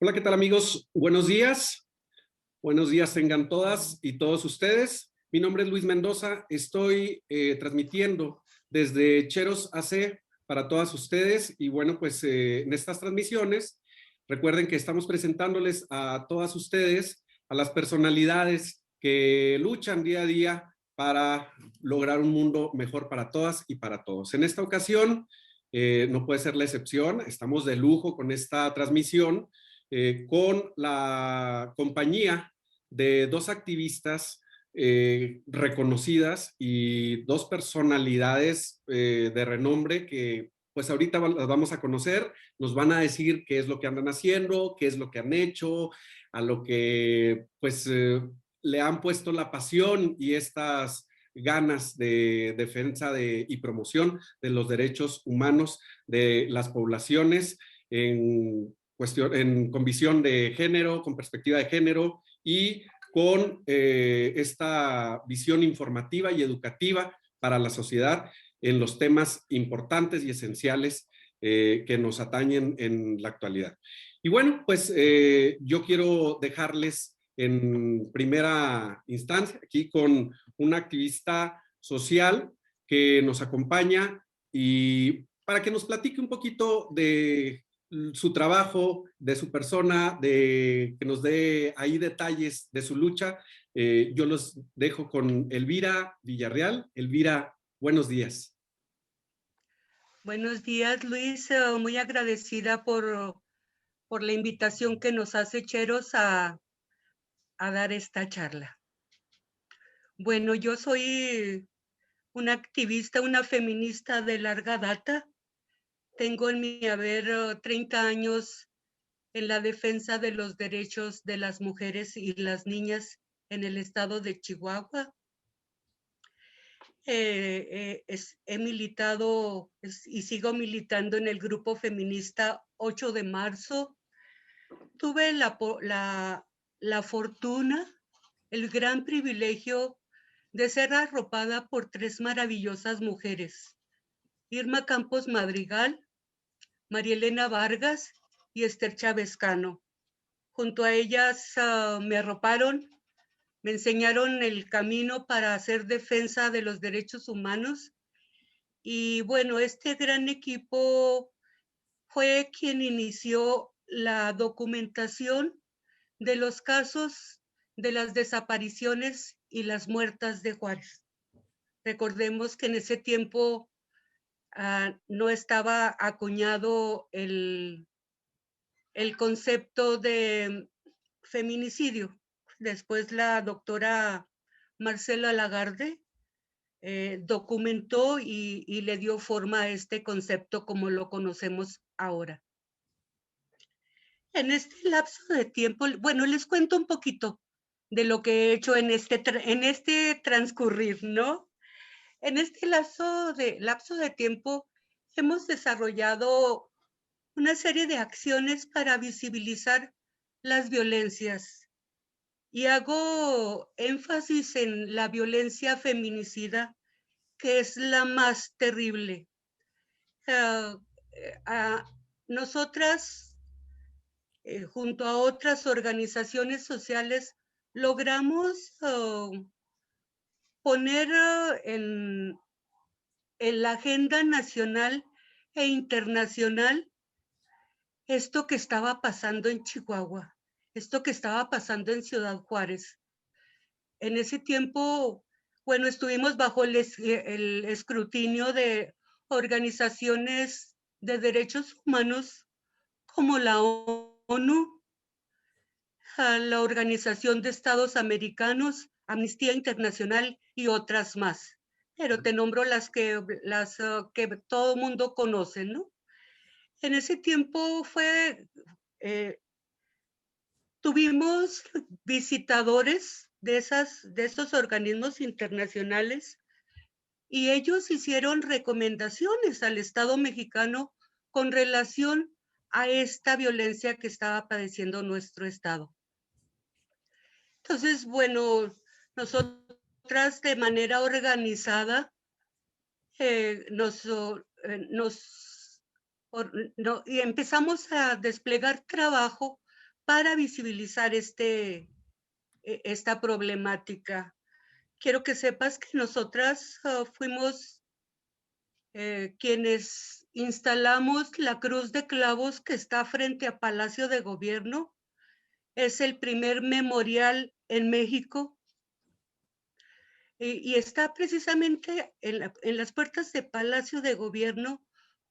Hola, ¿qué tal amigos? Buenos días. Buenos días tengan todas y todos ustedes. Mi nombre es Luis Mendoza. Estoy transmitiendo desde Cheros AC para todas ustedes. Y bueno, pues en estas transmisiones, recuerden que estamos presentándoles a todas ustedes, a las personalidades que luchan día a día para lograr un mundo mejor para todas y para todos. En esta ocasión, no puede ser la excepción. Estamos de lujo con esta transmisión. Con la compañía de dos activistas reconocidas y dos personalidades de renombre que pues ahorita las vamos a conocer, nos van a decir qué es lo que andan haciendo, qué es lo que han hecho, a lo que pues le han puesto la pasión y estas ganas de defensa y promoción de los derechos humanos de las poblaciones con visión de género, con perspectiva de género y con esta visión informativa y educativa para la sociedad en los temas importantes y esenciales que nos atañen en la actualidad. Y bueno, pues yo quiero dejarles en primera instancia aquí con una activista social que nos acompaña y para que nos platique un poquito de su trabajo, de su persona, de que nos dé ahí detalles de su lucha. Yo los dejo con Elvira Villarreal. Elvira, buenos días. Buenos días, Luis. Muy agradecida por la invitación que nos hace Cheros a dar esta charla. Bueno, yo soy una activista, una feminista de larga data. Tengo en mi haber 30 años en la defensa de los derechos de las mujeres y las niñas en el estado de Chihuahua. He militado y sigo militando en el grupo feminista 8 de marzo. Tuve la fortuna, el gran privilegio de ser arropada por tres maravillosas mujeres: Irma Campos Madrigal, María Elena Vargas y Esther Chávez Cano. Junto a ellas me arroparon, me enseñaron el camino para hacer defensa de los derechos humanos. Y bueno, este gran equipo fue quien inició la documentación de los casos de las desapariciones y las muertas de Juárez. Recordemos que en ese tiempo no estaba acuñado el concepto de feminicidio. Después la doctora Marcela Lagarde documentó y le dio forma a este concepto como lo conocemos ahora. En este lapso de tiempo, bueno, les cuento un poquito de lo que he hecho en este transcurrir, ¿no? En este lapso de tiempo hemos desarrollado una serie de acciones para visibilizar las violencias y hago énfasis en la violencia feminicida, que es la más terrible. Nosotras, junto a otras organizaciones sociales, logramos poner en la agenda nacional e internacional esto que estaba pasando en Chihuahua, esto que estaba pasando en Ciudad Juárez. En ese tiempo, bueno, estuvimos bajo el escrutinio de organizaciones de derechos humanos como la ONU, la Organización de Estados Americanos, Amnistía Internacional y otras más. Pero te nombro las que todo el mundo conoce, ¿no? En ese tiempo tuvimos visitadores de estos organismos internacionales y ellos hicieron recomendaciones al Estado mexicano con relación a esta violencia que estaba padeciendo nuestro Estado. Entonces, bueno, nosotras de manera organizada y empezamos a desplegar trabajo para visibilizar esta problemática. Quiero que sepas que nosotras fuimos quienes instalamos la cruz de clavos que está frente a Palacio de Gobierno. Es el primer memorial en México y está precisamente en las puertas de Palacio de Gobierno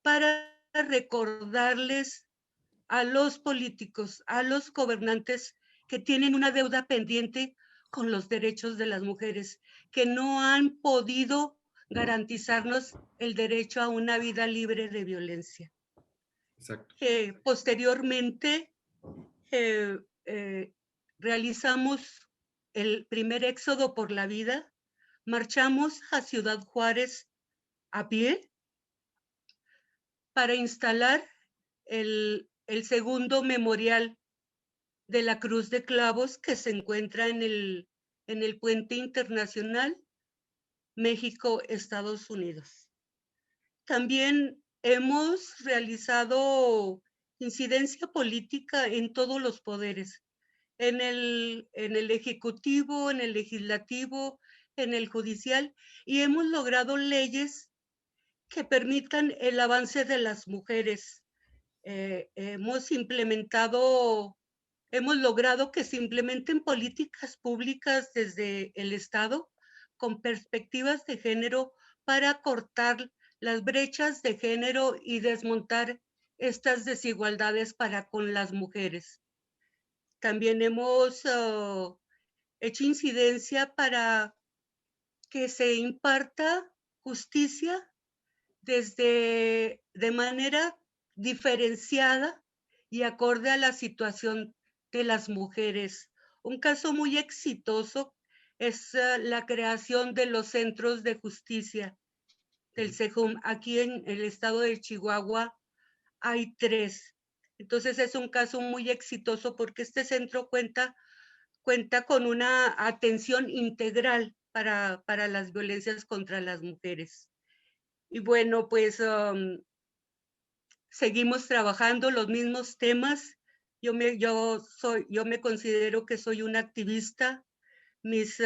para recordarles a los políticos, a los gobernantes que tienen una deuda pendiente con los derechos de las mujeres, que no han podido garantizarnos el derecho a una vida libre de violencia. Exacto. Posteriormente, eh, eh, realizamos el primer éxodo por la vida, marchamos a Ciudad Juárez a pie para instalar el segundo memorial de la Cruz de Clavos que se encuentra en el Puente Internacional México-Estados Unidos. También hemos realizado incidencia política en todos los poderes, en el Ejecutivo, en el Legislativo, en el Judicial, y hemos logrado leyes que permitan el avance de las mujeres. Hemos logrado que se implementen políticas públicas desde el Estado con perspectivas de género para cortar las brechas de género y desmontar estas desigualdades para con las mujeres. También hemos hecho incidencia para que se imparta justicia de manera diferenciada y acorde a la situación de las mujeres. Un caso muy exitoso es la creación de los centros de justicia del CEJUM. Aquí en el estado de Chihuahua hay 3. Entonces es un caso muy exitoso porque este centro cuenta con una atención integral para las violencias contra las mujeres. Y bueno, pues seguimos trabajando los mismos temas. Yo me considero que soy una activista. Mis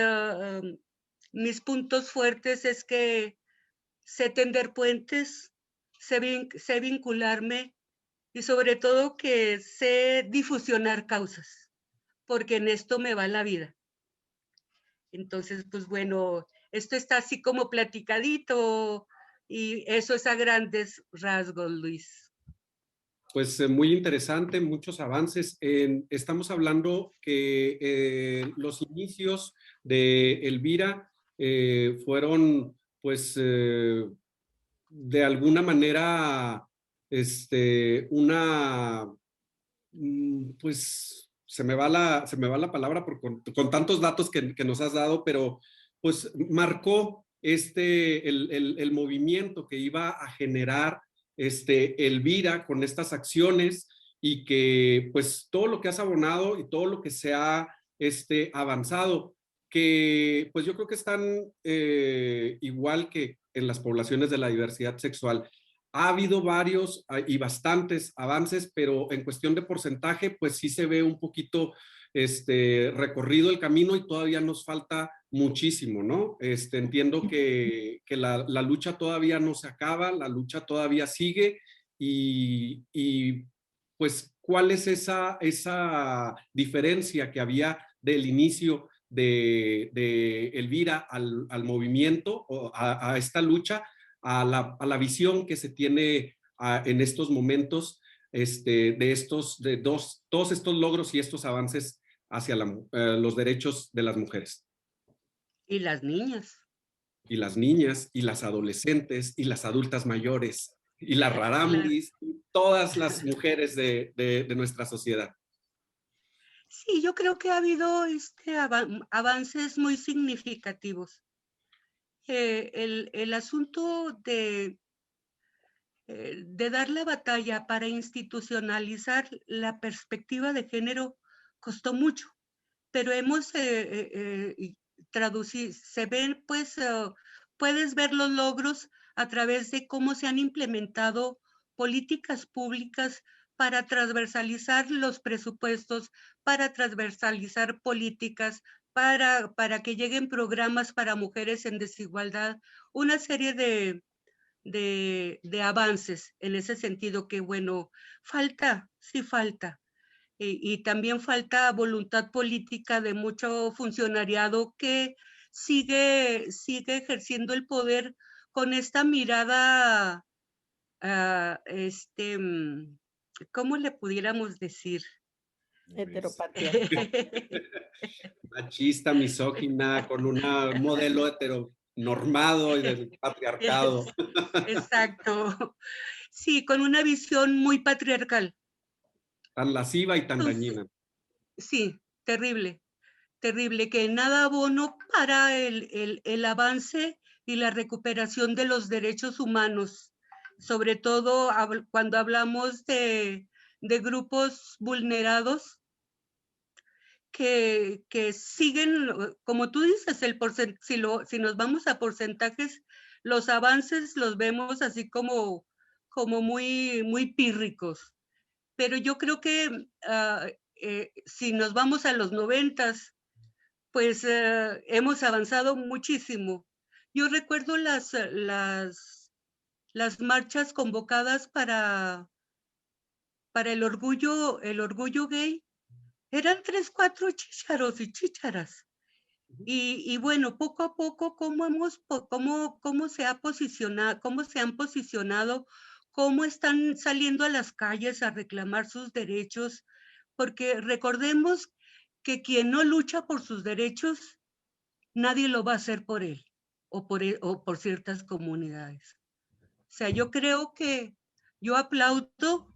puntos fuertes es que sé tender puentes, sé vincularme y sobre todo que sé difusionar causas, porque en esto me va la vida. Entonces, pues bueno, esto está así como platicadito y eso es a grandes rasgos, Luis. Pues muy interesante, muchos avances. Estamos hablando que los inicios de Elvira fueron, pues, de alguna manera, pues, se me va la palabra con tantos datos que nos has dado, pero pues marcó el movimiento que iba a generar Elvira con estas acciones y que pues todo lo que has abonado y todo lo que se ha avanzado, que pues yo creo que están igual que en las poblaciones de la diversidad sexual. Ha habido varios y bastantes avances, pero en cuestión de porcentaje, pues sí se ve un poquito recorrido el camino y todavía nos falta muchísimo, ¿no? Entiendo que la lucha todavía no se acaba, la lucha todavía sigue y pues, ¿cuál es esa diferencia que había del inicio de Elvira al movimiento o a esta lucha? A la visión que se tiene en estos momentos todos estos logros y estos avances hacia los derechos de las mujeres. Y las niñas. Y las niñas, y las adolescentes, y las adultas mayores, y las rarámuris, y todas las mujeres de nuestra sociedad. Sí, yo creo que ha habido avances muy significativos. El asunto de dar la batalla para institucionalizar la perspectiva de género costó mucho, pero hemos traducido, se ven, pues, puedes ver los logros a través de cómo se han implementado políticas públicas para transversalizar los presupuestos, para transversalizar políticas, para que lleguen programas para mujeres en desigualdad, una serie de avances en ese sentido que, bueno, falta, sí falta. Y también falta voluntad política de mucho funcionariado que sigue ejerciendo el poder con esta mirada, ¿cómo le pudiéramos decir? Heteropatriarcal. Machista, misógina, con un modelo heteronormado y del patriarcado. Exacto. Sí, con una visión muy patriarcal. Tan lasciva y tan Entonces, dañina. sí, terrible, terrible, que nada abono para el avance y la recuperación de los derechos humanos, sobre todo cuando hablamos de grupos vulnerados que siguen, como tú dices, si nos vamos a porcentajes, los avances los vemos así como muy pírricos. Pero yo creo que si nos vamos a los 90, pues hemos avanzado muchísimo. Yo recuerdo las marchas convocadas para el orgullo gay. Eran 3, 4 chícharos y chícharas. Y bueno, poco a poco, cómo se han posicionado, cómo están saliendo a las calles a reclamar sus derechos, porque recordemos que quien no lucha por sus derechos, nadie lo va a hacer por él o por ciertas comunidades. O sea, yo aplaudo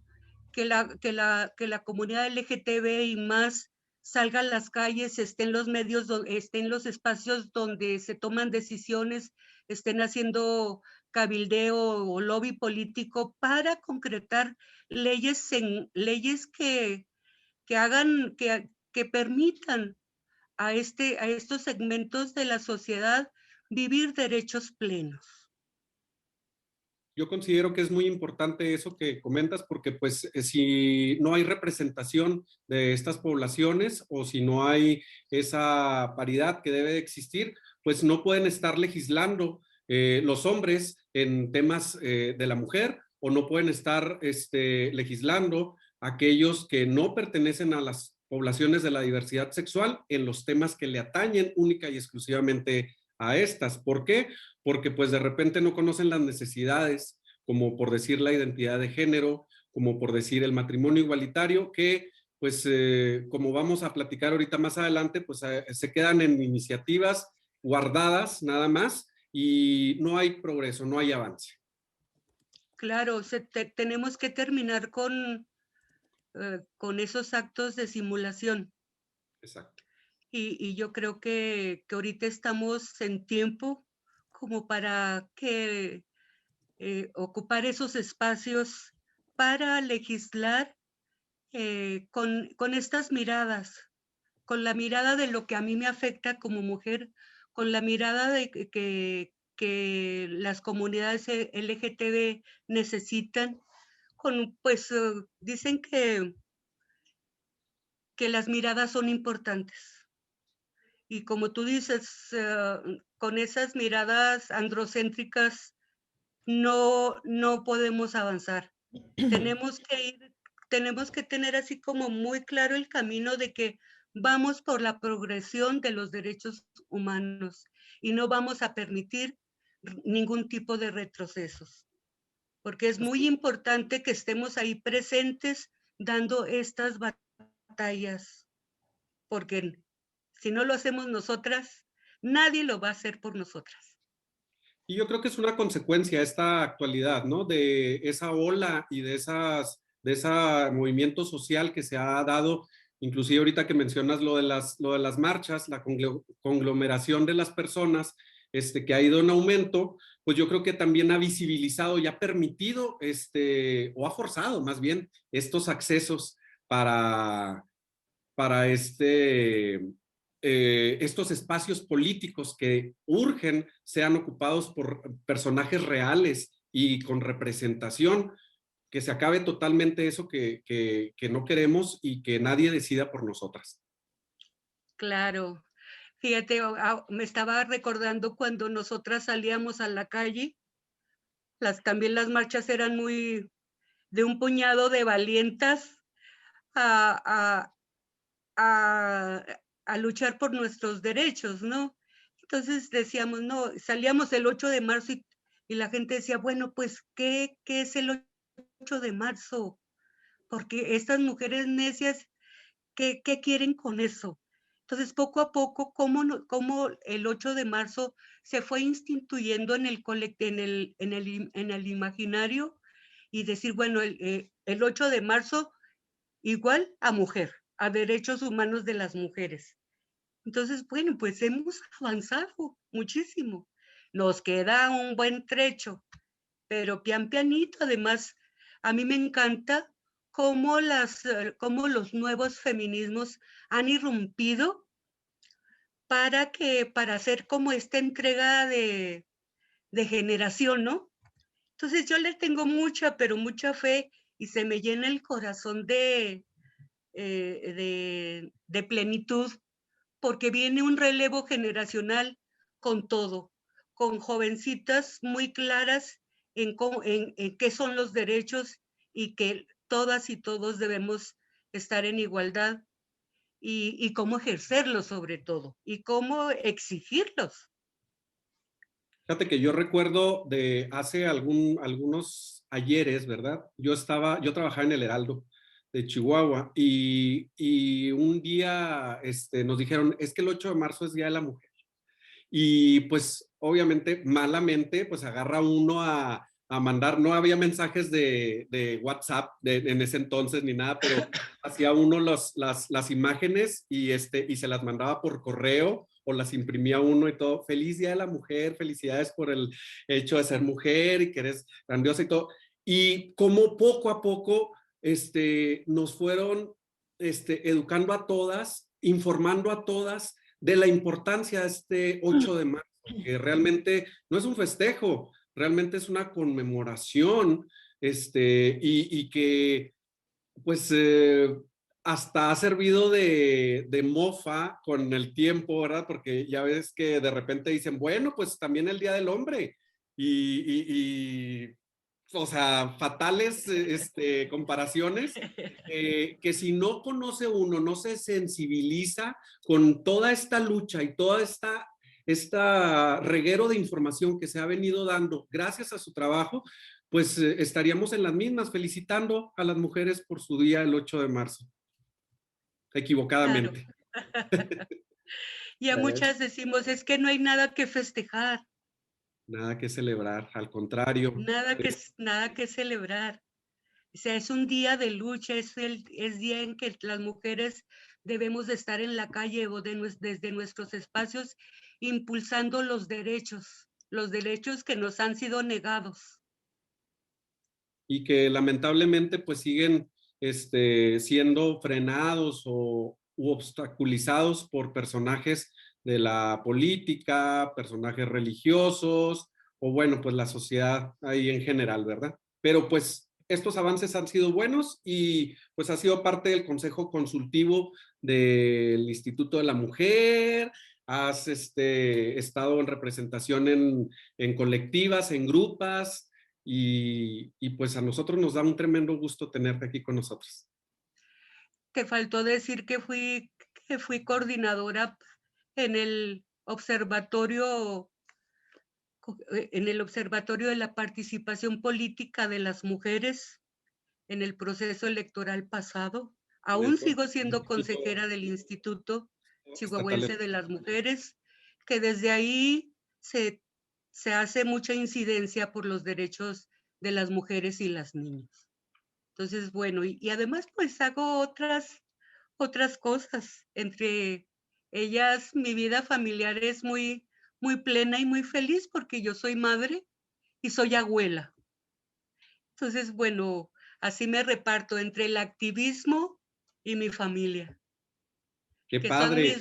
que la comunidad LGTB y más salga a las calles, esté en los medios, esté en los espacios donde se toman decisiones, estén haciendo cabildeo o lobby político para concretar leyes que permitan a estos segmentos de la sociedad vivir derechos plenos. Yo considero que es muy importante eso que comentas porque pues si no hay representación de estas poblaciones o si no hay esa paridad que debe de existir, pues no pueden estar legislando los hombres en temas de la mujer o no pueden estar legislando aquellos que no pertenecen a las poblaciones de la diversidad sexual en los temas que le atañen única y exclusivamente a estas. ¿Por qué? Porque pues de repente no conocen las necesidades, como por decir la identidad de género, como por decir el matrimonio igualitario, que pues como vamos a platicar ahorita más adelante, pues se quedan en iniciativas guardadas nada más y no hay progreso, no hay avance. Claro, tenemos que terminar con esos actos de simulación. Exacto. Y yo creo que ahorita estamos en tiempo como para ocupar esos espacios para legislar con estas miradas, con la mirada de lo que a mí me afecta como mujer, con la mirada de que las comunidades LGTB necesitan, pues dicen que las miradas son importantes. Y como tú dices, con esas miradas androcéntricas no podemos avanzar. Tenemos que tener así como muy claro el camino de que vamos por la progresión de los derechos humanos y no vamos a permitir ningún tipo de retrocesos, porque es muy importante que estemos ahí presentes dando estas batallas, porque si no lo hacemos nosotras, nadie lo va a hacer por nosotras. Y yo creo que es una consecuencia esta actualidad, ¿no? De esa ola y de ese movimiento social que se ha dado, inclusive ahorita que mencionas lo de las marchas, la conglomeración de las personas, que ha ido en aumento, pues yo creo que también ha visibilizado y ha permitido, o ha forzado más bien, estos accesos para estos espacios políticos que urgen sean ocupados por personajes reales y con representación que se acabe totalmente eso que no queremos y que nadie decida por nosotras. Claro. Fíjate, me estaba recordando cuando nosotras salíamos a la calle, también las marchas eran muy de un puñado de valientas a, a, a, a luchar por nuestros derechos, ¿no? Entonces decíamos, no, salíamos el 8 de marzo y la gente decía, bueno, pues, ¿qué es el 8 de marzo? Porque estas mujeres necias, ¿qué quieren con eso? Entonces, poco a poco, cómo el 8 de marzo se fue instituyendo en el imaginario y decir, bueno, el 8 de marzo igual a mujer, a derechos humanos de las mujeres. Entonces, bueno, pues hemos avanzado muchísimo. Nos queda un buen trecho, pero pian pianito. Además, a mí me encanta cómo los nuevos feminismos han irrumpido para hacer como esta entrega de generación, ¿no? Entonces yo le tengo mucha, pero mucha fe y se me llena el corazón de plenitud porque viene un relevo generacional con todo, con jovencitas muy claras en qué son los derechos y que todas y todos debemos estar en igualdad y cómo ejercerlos sobre todo y cómo exigirlos. Fíjate que yo recuerdo de hace algunos ayeres, ¿verdad? Yo trabajaba en el Heraldo de Chihuahua y un día nos dijeron, es que el 8 de marzo es Día de la Mujer. Y pues obviamente malamente pues agarra uno a mandar, no había mensajes de WhatsApp en ese entonces ni nada, pero hacía uno las imágenes y se las mandaba por correo o las imprimía uno y todo. Feliz Día de la Mujer, felicidades por el hecho de ser mujer y que eres grandiosa y todo. Y como poco a poco nos fueron educando a todas, informando a todas de la importancia de este 8 de marzo, que realmente no es un festejo, realmente es una conmemoración, y que pues hasta ha servido de mofa con el tiempo, ¿verdad? Porque ya ves que de repente dicen, bueno, pues también el Día del Hombre, y o sea, fatales comparaciones, que si no conoce uno, no se sensibiliza con toda esta lucha y toda esta reguero de información que se ha venido dando gracias a su trabajo, pues estaríamos en las mismas felicitando a las mujeres por su día el 8 de marzo, Claro. equivocadamente. Y a muchas decimos, es que no hay nada que festejar, Nada que celebrar, al contrario. nada que celebrar. O sea, es un día de lucha, es día en que las mujeres debemos de estar en la calle o desde nuestros espacios impulsando los derechos que nos han sido negados. Y que lamentablemente pues siguen siendo frenados u obstaculizados por personajes de la política, personajes religiosos, o bueno, pues la sociedad ahí en general, ¿verdad? Pero pues estos avances han sido buenos y pues ha sido parte del Consejo Consultivo del Instituto de la Mujer, has estado en representación en colectivas, en grupas, y pues a nosotros nos da un tremendo gusto tenerte aquí con nosotros. Te faltó decir que fui coordinadora en el observatorio de la participación política de las mujeres en el proceso electoral pasado. Aún sigo siendo consejera del Instituto Chihuahuense de las Mujeres, que desde ahí se hace mucha incidencia por los derechos de las mujeres y las niñas. Entonces, bueno, y además pues hago otras cosas. Entre ellas, mi vida familiar es muy plena y muy feliz porque yo soy madre y soy abuela. Entonces, bueno, así me reparto entre el activismo y mi familia. ¡Qué que son padre!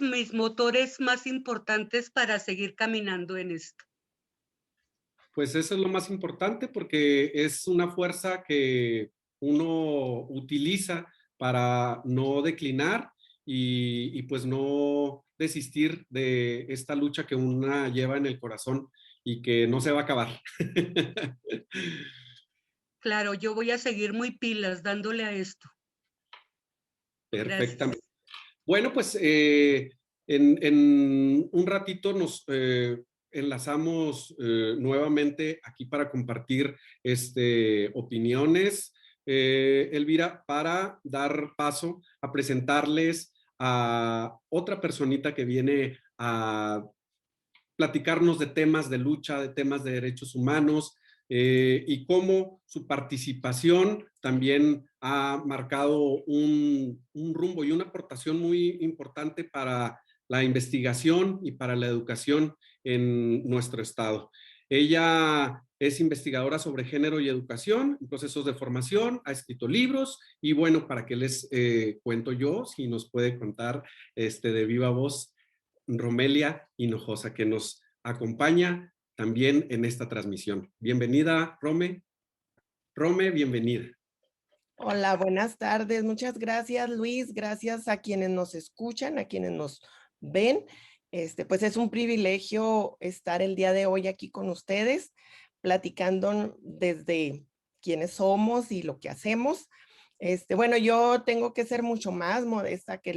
mis motores más importantes para seguir caminando en esto. Pues eso es lo más importante porque es una fuerza que uno utiliza para no declinar y pues no desistir de esta lucha que una lleva en el corazón y que no se va a acabar. Claro, yo voy a seguir muy pilas dándole a esto. Gracias. Perfectamente. Bueno, pues en un ratito nos enlazamos nuevamente aquí para compartir opiniones, Elvira, para dar paso a presentarles a otra personita que viene a platicarnos de temas de lucha, de temas de derechos humanos, y cómo su participación también ha marcado un rumbo y una aportación muy importante para la investigación y para la educación en nuestro estado. Ella es investigadora sobre género y educación, procesos de formación, ha escrito libros y bueno, para que les cuento yo, si nos puede contar de viva voz Romelia Hinojosa, que nos acompaña también en esta transmisión. Bienvenida, Rome. Rome, bienvenida. Hola, buenas tardes. Muchas gracias, Luis. Gracias a quienes nos escuchan, a quienes nos ven. Pues es un privilegio estar el día de hoy aquí con ustedes, platicando desde quiénes somos y lo que hacemos. Bueno, yo tengo que ser mucho más modesta que,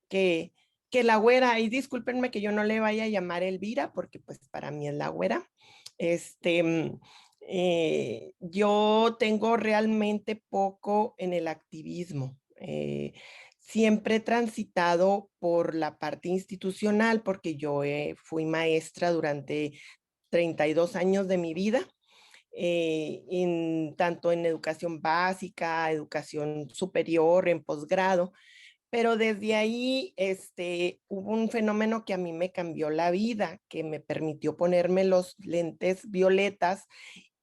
que la güera, y discúlpenme que yo no le vaya a llamar Elvira, porque pues para mí es la güera. Yo tengo realmente poco en el activismo. Siempre he transitado por la parte institucional porque yo fui maestra durante 32 años de mi vida, tanto en educación básica, educación superior, en posgrado. Pero desde ahí hubo un fenómeno que a mí me cambió la vida, que me permitió ponerme los lentes violetas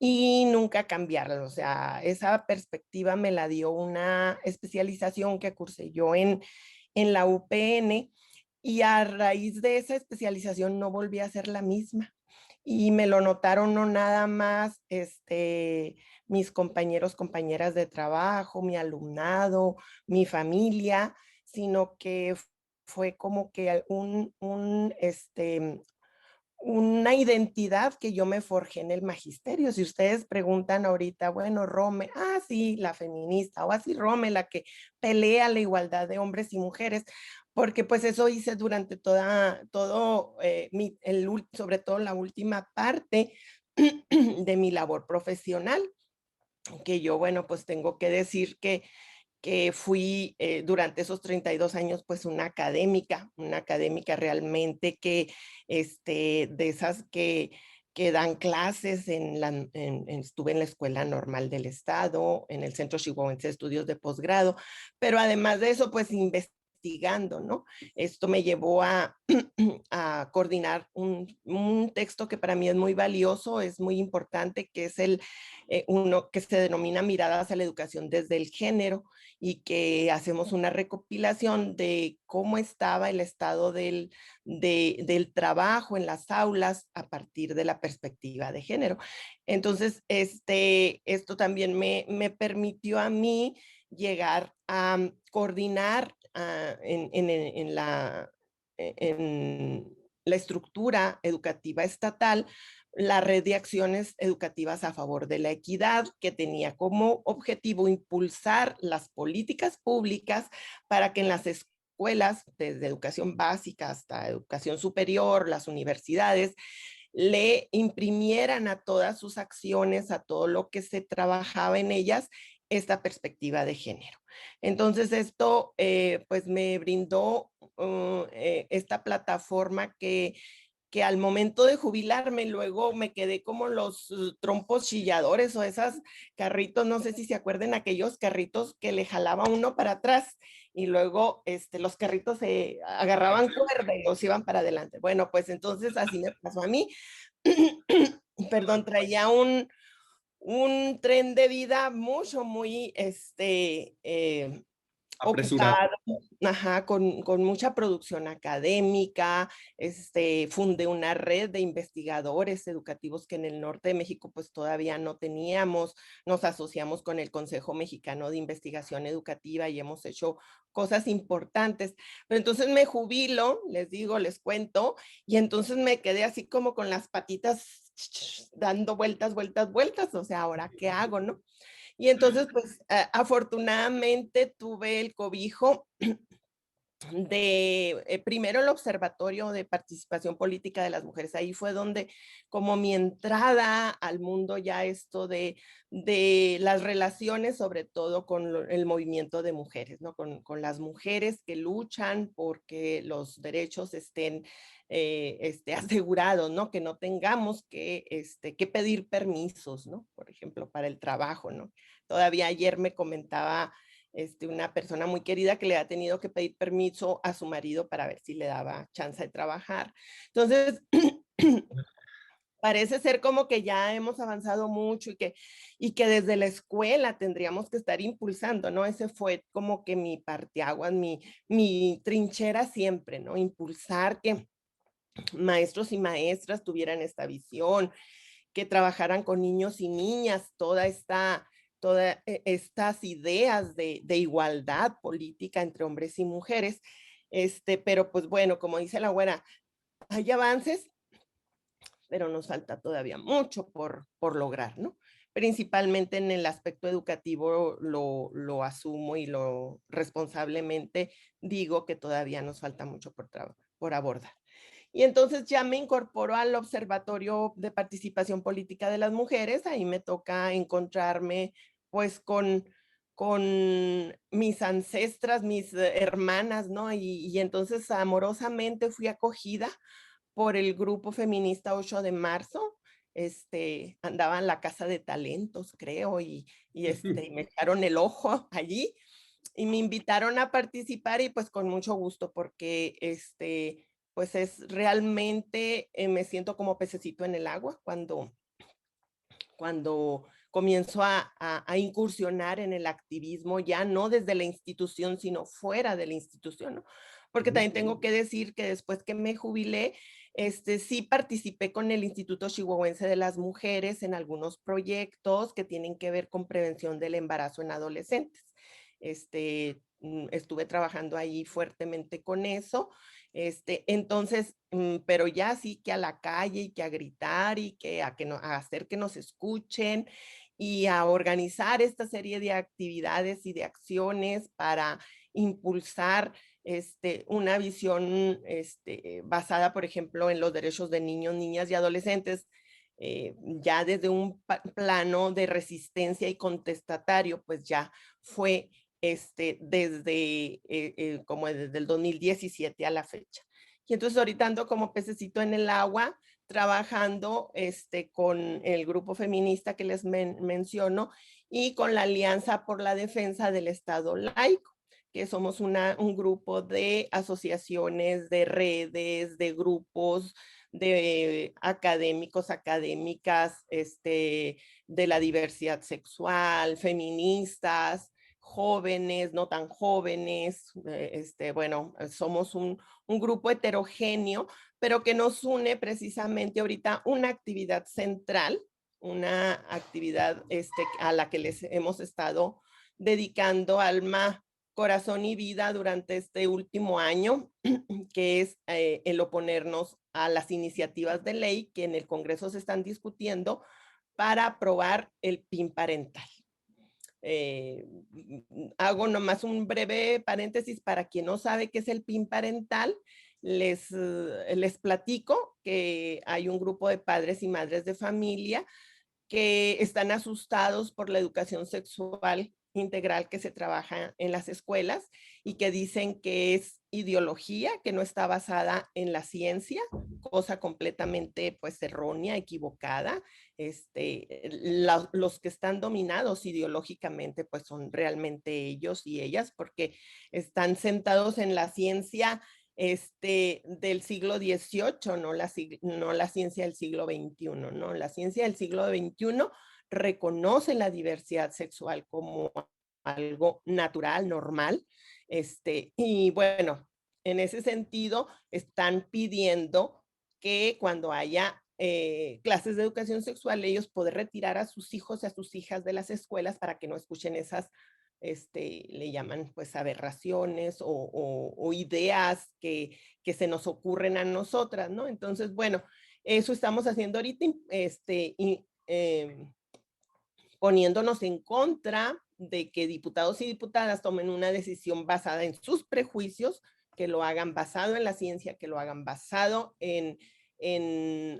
y nunca cambiarlo. O sea, esa perspectiva me la dio una especialización que cursé yo en la UPN, y a raíz de esa especialización no volví a ser la misma. Y me lo notaron no nada más mis compañeros, compañeras de trabajo, mi alumnado, mi familia, sino que fue como que una identidad que yo me forjé en el magisterio. Si ustedes preguntan ahorita, bueno, Rome, sí, la feminista, o así Rome, la que pelea la igualdad de hombres y mujeres, porque pues eso hice durante sobre todo la última parte de mi labor profesional, que yo, bueno, pues tengo que decir que fui durante esos 32 años pues una académica realmente de esas que dan clases estuve en la Escuela Normal del Estado, en el Centro Chihuahuense de Estudios de Posgrado, pero además de eso pues investigando, ¿no? Esto me llevó a coordinar un texto que para mí es muy valioso, es muy importante, que es uno que se denomina Miradas a la Educación desde el Género, y que hacemos una recopilación de cómo estaba el estado del trabajo en las aulas a partir de la perspectiva de género. Entonces, esto también me permitió a mí llegar a coordinar en la estructura educativa estatal la red de acciones educativas a favor de la equidad, que tenía como objetivo impulsar las políticas públicas para que en las escuelas, desde educación básica hasta educación superior, las universidades, le imprimieran a todas sus acciones, a todo lo que se trabajaba en ellas, esta perspectiva de género. Entonces esto pues me brindó esta plataforma que al momento de jubilarme luego me quedé como los trompos chilladores o esas carritos, no sé si se acuerdan, aquellos carritos que le jalaba uno para atrás y luego los carritos se agarraban cuerda y los iban para adelante. Bueno, pues entonces así me pasó a mí. Perdón, traía un tren de vida muy Apresurado. ocupado, ajá, con mucha producción académica. Fundé una red de investigadores educativos que en el norte de México pues todavía no teníamos. Nos asociamos con el Consejo Mexicano de Investigación Educativa y hemos hecho cosas importantes. Pero entonces me jubilo, les digo, les cuento, y entonces me quedé así como con las patitas dando vueltas, vueltas, vueltas. O sea, ¿ahora qué hago, no? Y entonces, pues, afortunadamente tuve el cobijo de primero el Observatorio de Participación Política de las Mujeres. Ahí fue donde, como mi entrada al mundo ya esto de las relaciones, sobre todo con el movimiento de mujeres, ¿no? Con las mujeres que luchan porque los derechos estén asegurados, ¿no? Que no tengamos que pedir permisos, ¿no? Por ejemplo, para el trabajo, ¿no? Todavía ayer me comentaba una persona muy querida que le ha tenido que pedir permiso a su marido para ver si le daba chance de trabajar. Entonces, parece ser como que ya hemos avanzado mucho y que desde la escuela tendríamos que estar impulsando, ¿no? Ese fue como que mi parteaguas, mi trinchera siempre, ¿no? Impulsar que maestros y maestras tuvieran esta visión, que trabajaran con niños y niñas, todas estas ideas de igualdad política entre hombres y mujeres. Pero pues bueno, como dice la güera, hay avances, pero nos falta todavía mucho por lograr, ¿no? Principalmente en el aspecto educativo lo asumo y lo responsablemente digo que todavía nos falta mucho por abordar. Y entonces ya me incorporo al Observatorio de Participación Política de las Mujeres. Ahí me toca encontrarme pues con mis ancestras, mis hermanas, ¿no? Y entonces amorosamente fui acogida por el grupo feminista 8 de marzo. Andaba en la Casa de Talentos, creo, y me echaron el ojo allí y me invitaron a participar y pues con mucho gusto porque pues es realmente, me siento como pececito en el agua cuando comienzo a incursionar en el activismo, ya no desde la institución, sino fuera de la institución, ¿no? Porque también tengo que decir que después que me jubilé, sí participé con el Instituto Chihuahuense de las Mujeres en algunos proyectos que tienen que ver con prevención del embarazo en adolescentes. Estuve trabajando ahí fuertemente con eso. Entonces, pero ya sí que a la calle y que a gritar y a hacer que nos escuchen y a organizar esta serie de actividades y de acciones para impulsar una visión basada, por ejemplo, en los derechos de niños, niñas y adolescentes, ya desde un plano de resistencia y contestatario, pues ya fue como desde el 2017 a la fecha. Y entonces ahorita ando como pececito en el agua, trabajando con el grupo feminista que les menciono y con la Alianza por la Defensa del Estado Laico, que somos un grupo de asociaciones, de redes, de grupos, de académicos, académicas, de la diversidad sexual, feministas, jóvenes, no tan jóvenes. Bueno, somos un grupo heterogéneo, pero que nos une precisamente ahorita una actividad central, una actividad a la que les hemos estado dedicando alma, corazón y vida durante este último año, que es el oponernos a las iniciativas de ley que en el Congreso se están discutiendo para aprobar el PIN parental. Hago nomás un breve paréntesis para quien no sabe qué es el PIN parental. Les platico que hay un grupo de padres y madres de familia que están asustados por la educación sexual integral que se trabaja en las escuelas y que dicen que es ideología, que no está basada en la ciencia, cosa completamente pues errónea, equivocada. Los que están dominados ideológicamente pues son realmente ellos y ellas porque están sentados en la ciencia del siglo XVIII, no la ciencia del siglo XXI, ¿no? La ciencia del siglo XXI reconoce la diversidad sexual como algo natural, normal, Y bueno, en ese sentido, están pidiendo que cuando haya clases de educación sexual, ellos poder retirar a sus hijos y a sus hijas de las escuelas para que no escuchen esas, le llaman pues aberraciones o ideas que se nos ocurren a nosotras, ¿no? Entonces, bueno, eso estamos haciendo ahorita, poniéndonos en contra de que diputados y diputadas tomen una decisión basada en sus prejuicios, que lo hagan basado en la ciencia, que lo hagan basado en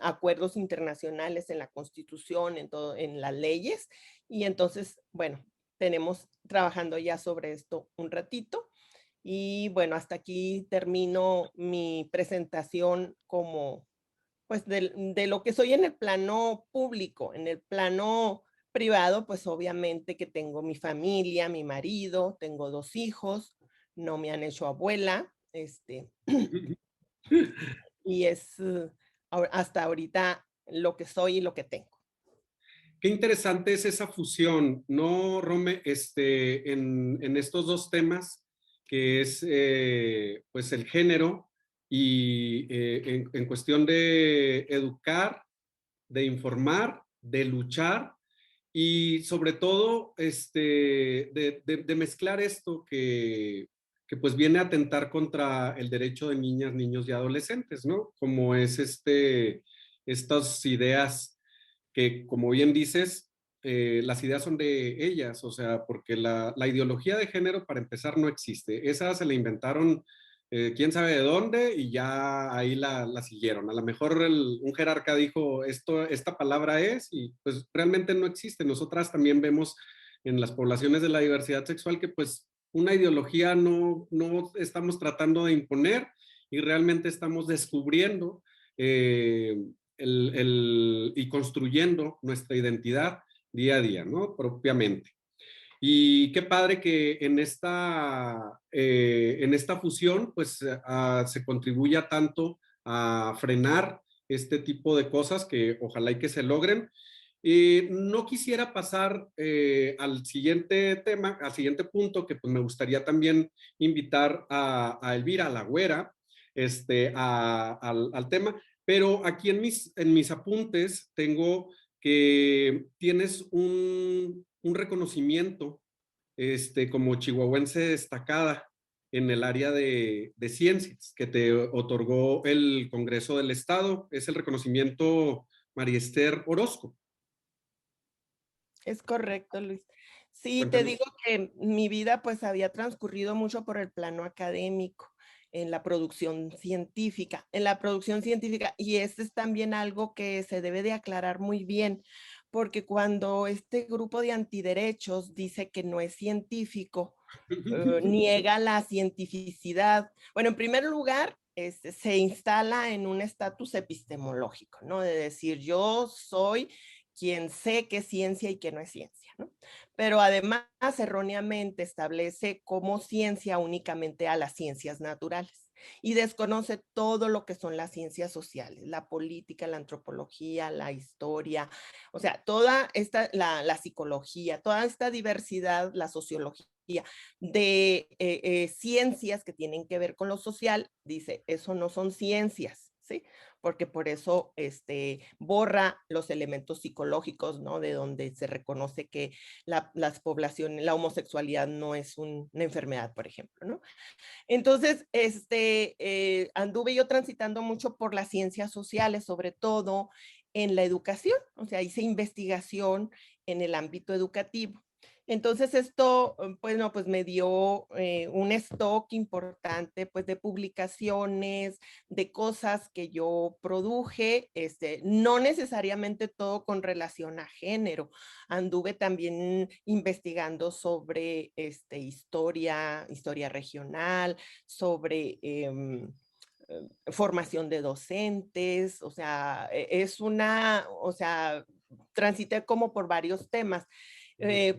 acuerdos internacionales, en la Constitución, en las leyes. Y entonces, bueno, tenemos trabajando ya sobre esto un ratito. Y bueno, hasta aquí termino mi presentación como, pues, de lo que soy en el plano público. En el plano privado, pues obviamente que tengo mi familia, mi marido, tengo 2 hijos, no me han hecho abuela, y es hasta ahorita lo que soy y lo que tengo. Qué interesante es esa fusión, ¿no, Rome? En estos dos temas, que es pues el género y en cuestión de educar, de informar, de luchar y sobre todo de mezclar esto que pues viene a atentar contra el derecho de niñas, niños y adolescentes, ¿no? Como es estas ideas que, como bien dices, las ideas son de ellas, o sea, porque la ideología de género, para empezar, no existe. Esa se la inventaron quién sabe de dónde y ya ahí la siguieron. A lo mejor un jerarca dijo, esta palabra es, y pues realmente no existe. Nosotras también vemos en las poblaciones de la diversidad sexual que pues una ideología no estamos tratando de imponer y realmente estamos descubriendo y construyendo nuestra identidad día a día, ¿no? Propiamente. Y qué padre que en esta fusión pues se contribuya tanto a frenar este tipo de cosas que ojalá y que se logren. No quisiera pasar al siguiente tema, al siguiente punto, que pues me gustaría también invitar a Elvira, a la güera, al tema, pero aquí en mis apuntes tengo que tienes un reconocimiento como chihuahuense destacada en el área de ciencias que te otorgó el Congreso del Estado. Es el reconocimiento María Esther Orozco. Es correcto, Luis. Sí, te Cuéntanos. digo que mi vida pues había transcurrido mucho por el plano académico, en la producción científica, y este es también algo que se debe de aclarar muy bien, porque cuando este grupo de antiderechos dice que no es científico, niega la cientificidad. Bueno, en primer lugar, se instala en un estatus epistemológico, ¿no? De decir, yo soy quien sé que es ciencia y que no es ciencia, ¿no? Pero además erróneamente establece como ciencia únicamente a las ciencias naturales y desconoce todo lo que son las ciencias sociales, la política, la antropología, la historia, o sea, toda esta, la psicología, toda esta diversidad, la sociología de ciencias que tienen que ver con lo social, dice, eso no son ciencias, ¿sí? Porque por eso borra los elementos psicológicos, ¿no? De donde se reconoce que las poblaciones, la homosexualidad no es una enfermedad, por ejemplo, ¿no? Entonces, anduve yo transitando mucho por las ciencias sociales, sobre todo en la educación, o sea, hice investigación en el ámbito educativo. Entonces esto, pues no, pues me dio un stock importante, pues de publicaciones, de cosas que yo produje, no necesariamente todo con relación a género. Anduve también investigando sobre historia regional, sobre formación de docentes, o sea, o sea, transité como por varios temas,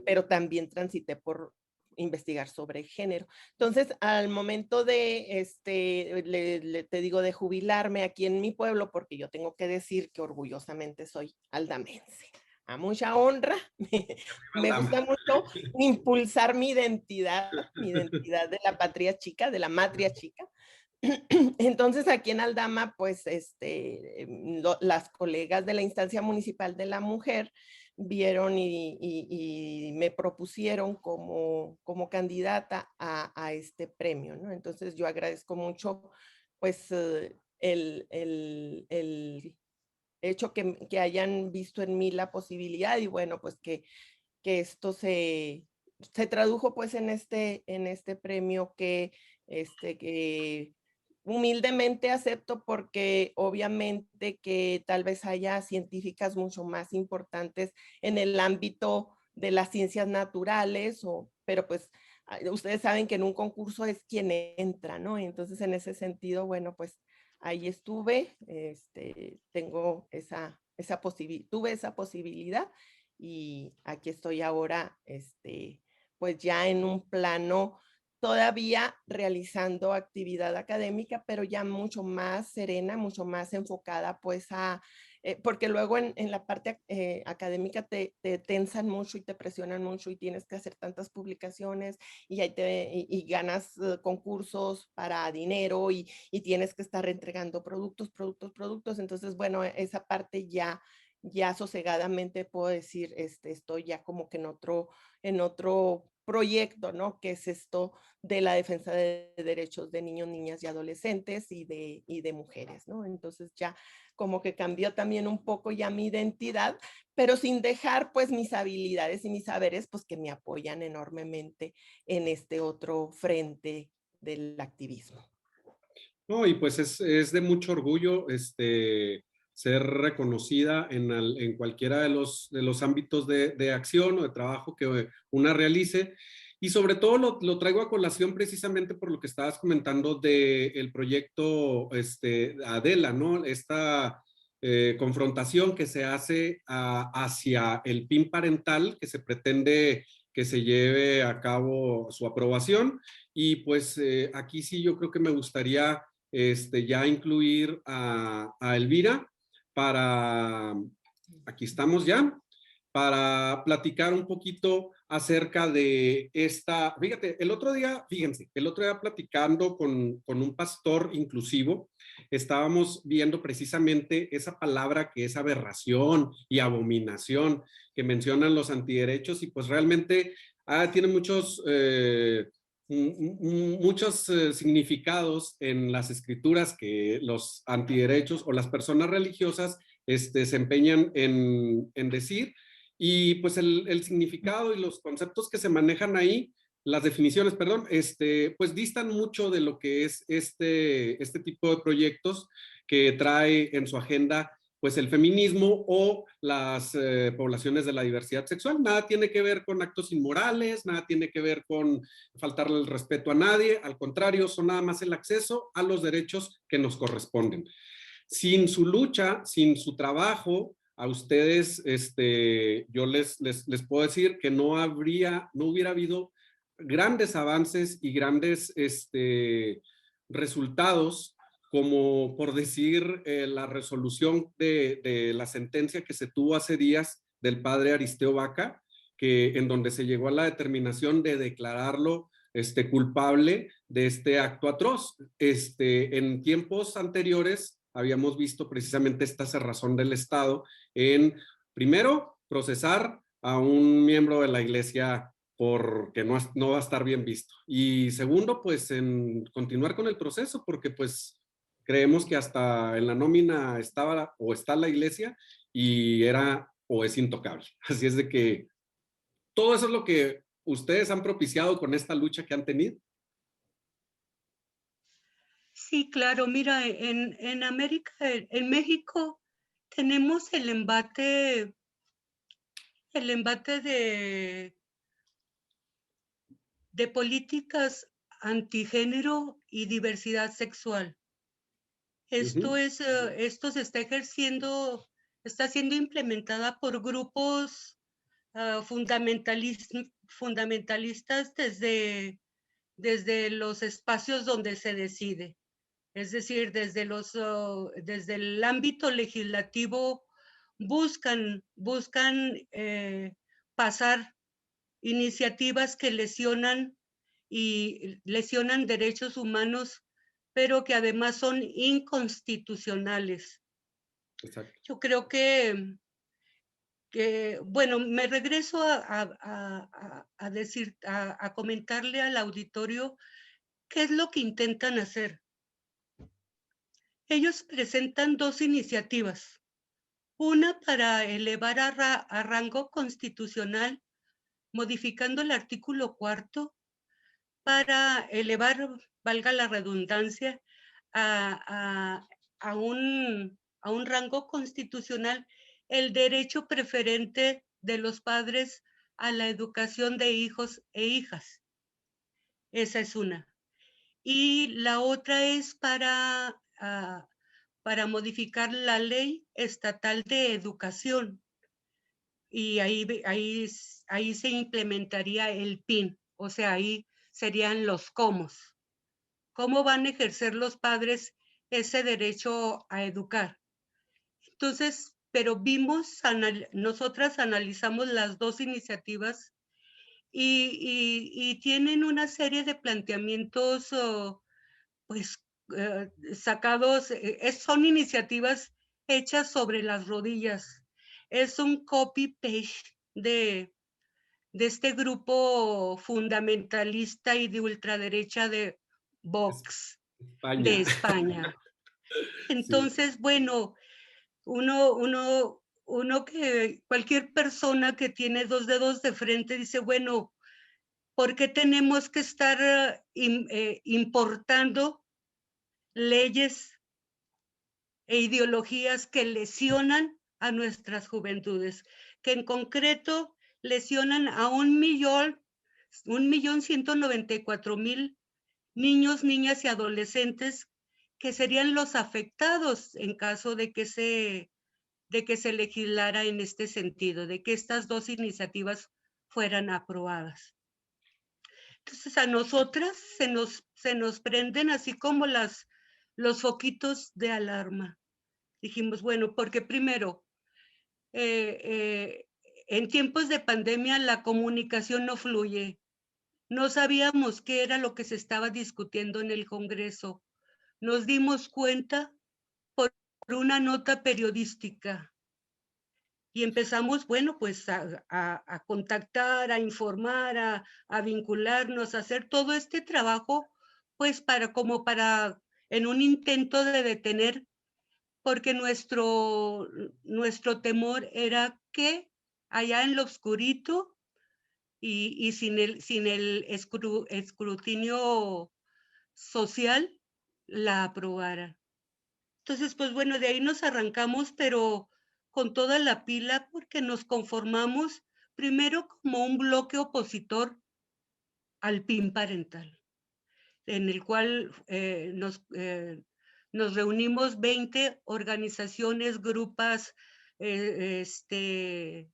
pero también transité por investigar sobre género. Entonces, al momento de, te digo, de jubilarme aquí en mi pueblo, porque yo tengo que decir que orgullosamente soy aldamense, a mucha honra. Me gusta mucho impulsar mi identidad de la patria chica, de la matria chica. Entonces, aquí en Aldama, pues, las colegas de la instancia municipal de la mujer vieron y me propusieron como candidata a este premio, ¿no? Entonces, yo agradezco mucho, pues, el hecho que hayan visto en mí la posibilidad y bueno, pues que esto se tradujo pues en este premio que humildemente acepto porque obviamente que tal vez haya científicas mucho más importantes en el ámbito de las ciencias naturales, pero pues ustedes saben que en un concurso es quien entra, ¿no? Entonces en ese sentido, bueno, pues ahí estuve, tengo tuve esa posibilidad y aquí estoy ahora, pues ya en un plano todavía realizando actividad académica, pero ya mucho más serena, mucho más enfocada pues porque luego en la parte académica te tensan mucho y te presionan mucho y tienes que hacer tantas publicaciones y ganas concursos para dinero y tienes que estar entregando productos. Entonces, bueno, esa parte ya sosegadamente puedo decir, estoy ya como que en otro proyecto, ¿no? Que es esto de la defensa de derechos de niños, niñas y adolescentes y de mujeres, ¿no? Entonces ya como que cambió también un poco ya mi identidad, pero sin dejar pues mis habilidades y mis saberes pues que me apoyan enormemente en este otro frente del activismo. No, y pues es de mucho orgullo ser reconocida en cualquiera de los ámbitos de acción o de trabajo que una realice. Y sobre todo lo traigo a colación precisamente por lo que estabas comentando del proyecto Adela, ¿no? Esta confrontación que se hace hacia el PIN parental que se pretende que se lleve a cabo su aprobación. Y pues aquí sí yo creo que me gustaría ya incluir a Elvira para, aquí estamos ya, para platicar un poquito acerca de esta, fíjate, el otro día platicando con un pastor inclusivo, estábamos viendo precisamente esa palabra que es aberración y abominación que mencionan los antiderechos y pues realmente tiene muchos significados en las escrituras que los antiderechos o las personas religiosas se empeñan en decir y pues el significado y los conceptos que se manejan ahí, las definiciones, perdón, pues distan mucho de lo que es este tipo de proyectos que trae en su agenda pues el feminismo o las poblaciones de la diversidad sexual. Nada tiene que ver con actos inmorales, nada tiene que ver con faltarle el respeto a nadie, al contrario, son nada más el acceso a los derechos que nos corresponden. Sin su lucha, sin su trabajo, a ustedes, yo les puedo decir que no hubiera habido grandes avances y grandes resultados como por decir la resolución de la sentencia que se tuvo hace días del padre Aristeo Vaca, en donde se llegó a la determinación de declararlo culpable de este acto atroz. En tiempos anteriores habíamos visto precisamente esta cerrazón del Estado en, primero, procesar a un miembro de la iglesia porque no va a estar bien visto. Y segundo, pues en continuar con el proceso, porque pues creemos que hasta en la nómina estaba o está la iglesia y era o es intocable. Así es de que todo eso es lo que ustedes han propiciado con esta lucha que han tenido. Sí, claro, mira, en América, en México, tenemos el embate de políticas antigénero y diversidad sexual. Esto se está ejerciendo, está siendo implementada por grupos fundamentalistas desde los espacios donde se decide. Es decir, desde el ámbito legislativo buscan pasar iniciativas que lesionan derechos humanos, pero que además son inconstitucionales. Exacto. Yo creo que bueno, me regreso a decir, a comentarle al auditorio qué es lo que intentan hacer. Ellos presentan dos iniciativas, una para elevar a rango constitucional, modificando el artículo 4, para elevar, valga la redundancia, a, a un rango constitucional el derecho preferente de los padres a la educación de hijos e hijas. Esa es una. Y la otra es para modificar la ley estatal de educación. Y ahí se implementaría el PIN, o sea, ahí serían los comos. ¿Cómo van a ejercer los padres ese derecho a educar? Entonces, pero nosotras analizamos las dos iniciativas y tienen una serie de planteamientos, pues, sacados, son iniciativas hechas sobre las rodillas. Es un copy-paste de este grupo fundamentalista y de ultraderecha de Vox España. de España. Sí. Entonces, bueno, uno que cualquier persona que tiene dos dedos de frente dice, bueno, ¿por qué tenemos que estar importando leyes e ideologías que lesionan a nuestras juventudes, que en concreto lesionan a 1.194.000 niños, niñas y adolescentes que serían los afectados en caso de que se legislara en este sentido, de que estas dos iniciativas fueran aprobadas? Entonces a nosotras se nos prenden así como los foquitos de alarma. Dijimos, bueno, porque primero, en tiempos de pandemia la comunicación no fluye. No sabíamos qué era lo que se estaba discutiendo en el Congreso. Nos dimos cuenta por una nota periodística y empezamos, bueno, pues a contactar, a informar, a vincularnos, a hacer todo este trabajo, pues para en un intento de detener, porque nuestro temor era que allá en lo oscurito y sin el escrutinio social la aprobara. Entonces, pues bueno, de ahí nos arrancamos, pero con toda la pila, porque nos conformamos primero como un bloque opositor al PIN parental, en el cual nos reunimos 20 organizaciones, grupos y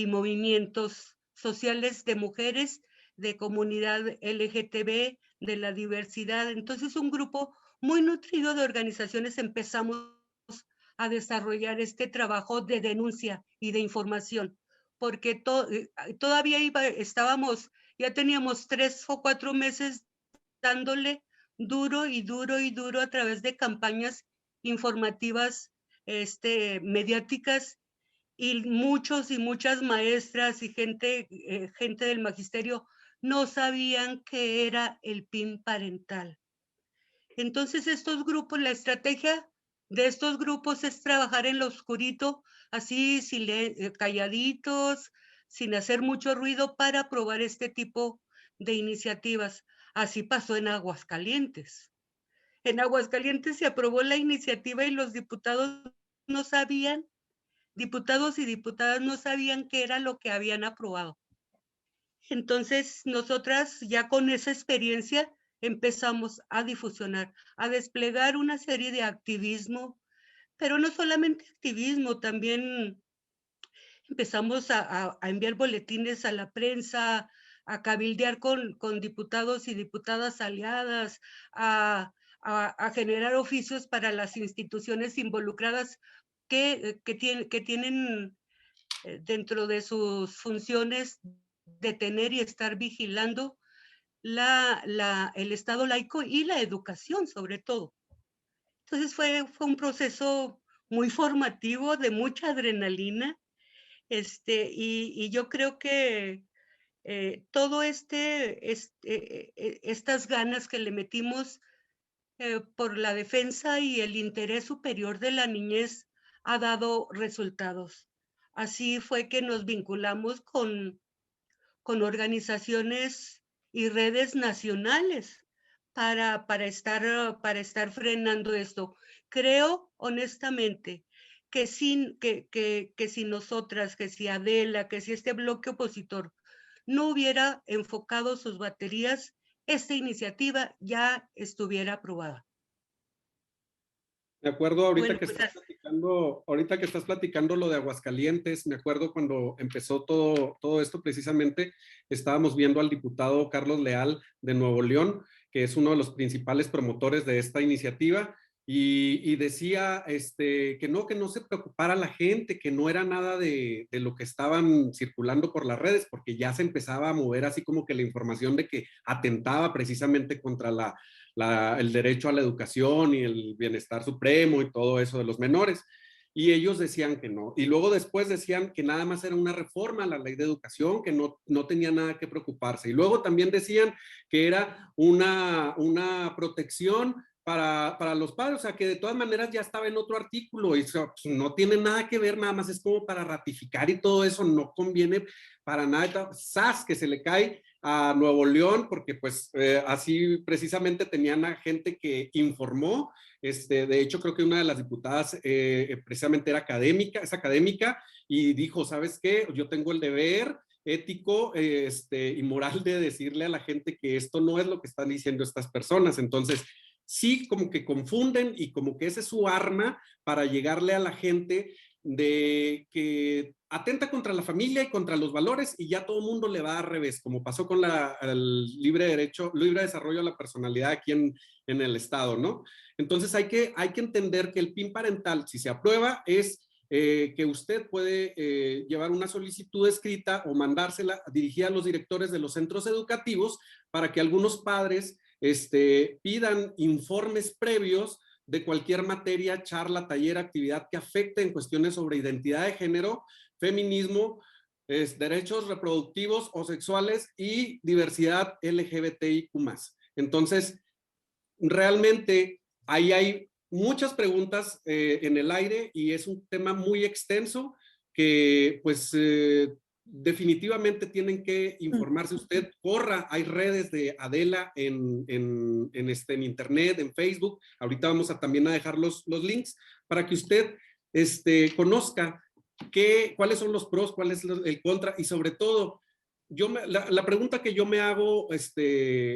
movimientos sociales de mujeres, de comunidad LGTB, de la diversidad. Entonces, un grupo muy nutrido de organizaciones empezamos a desarrollar este trabajo de denuncia y de información, porque todavía ya teníamos 3 o 4 meses dándole duro y duro y duro a través de campañas informativas, mediáticas, y muchos y muchas maestras y gente del magisterio no sabían qué era el PIN parental. Entonces estos grupos, la estrategia de estos grupos es trabajar en lo oscurito, así calladitos, sin hacer mucho ruido para aprobar este tipo de iniciativas. Así pasó en Aguascalientes. En Aguascalientes se aprobó la iniciativa y los diputados no sabían, diputados y diputadas no sabían qué era lo que habían aprobado. Entonces, nosotras ya con esa experiencia empezamos a difusionar, a desplegar una serie de activismo, pero no solamente activismo, también empezamos a enviar boletines a la prensa, a cabildear con diputados y diputadas aliadas, a generar oficios para las instituciones involucradas que tienen dentro de sus funciones detener y estar vigilando el Estado laico y la educación sobre todo. Entonces fue un proceso muy formativo, de mucha adrenalina, y yo creo que todo estas ganas que le metimos por la defensa y el interés superior de la niñez ha dado resultados. Así fue que nos vinculamos con organizaciones y redes nacionales para estar frenando esto. Creo honestamente que si nosotras, que si Adela, que si este bloque opositor no hubiera enfocado sus baterías, esta iniciativa ya estuviera aprobada. Me acuerdo Bueno, pues ahorita que estás platicando lo de Aguascalientes, me acuerdo cuando empezó todo esto precisamente, estábamos viendo al diputado Carlos Leal de Nuevo León, que es uno de los principales promotores de esta iniciativa, y decía que no se preocupara la gente, que no era nada de lo que estaban circulando por las redes, porque ya se empezaba a mover así como que la información de que atentaba precisamente contra el derecho a la educación y el bienestar supremo y todo eso de los menores. Y ellos decían que no. Y luego después decían que nada más era una reforma a la ley de educación, que no tenía nada que preocuparse. Y luego también decían que era una protección para los padres, o sea, que de todas maneras ya estaba en otro artículo y pues, no tiene nada que ver, nada más es como para ratificar y todo eso, no conviene para nada. ¡Sas! Que se le cae a Nuevo León, porque pues así precisamente tenían a gente que informó. De hecho, creo que una de las diputadas precisamente era es académica, y dijo, ¿sabes qué? Yo tengo el deber ético y moral de decirle a la gente que esto no es lo que están diciendo estas personas. Entonces, sí, como que confunden y como que ese es su arma para llegarle a la gente de que atenta contra la familia y contra los valores, y ya todo el mundo le va al revés, como pasó con el libre desarrollo de la personalidad aquí en el estado, ¿no? Entonces hay que entender que el PIN parental, si se aprueba, es que usted puede llevar una solicitud escrita o mandársela dirigida a los directores de los centros educativos para que algunos padres pidan informes previos de cualquier materia, charla, taller, actividad que afecte en cuestiones sobre identidad de género, feminismo, derechos reproductivos o sexuales y diversidad LGBTIQ+. Entonces, realmente ahí hay muchas preguntas en el aire y es un tema muy extenso que pues definitivamente tienen que informarse. Usted corra, hay redes de Adela en internet, en Facebook. Ahorita vamos también a dejar los links para que usted conozca cuáles son los pros, cuál es el contra, y sobre todo, la pregunta que yo me hago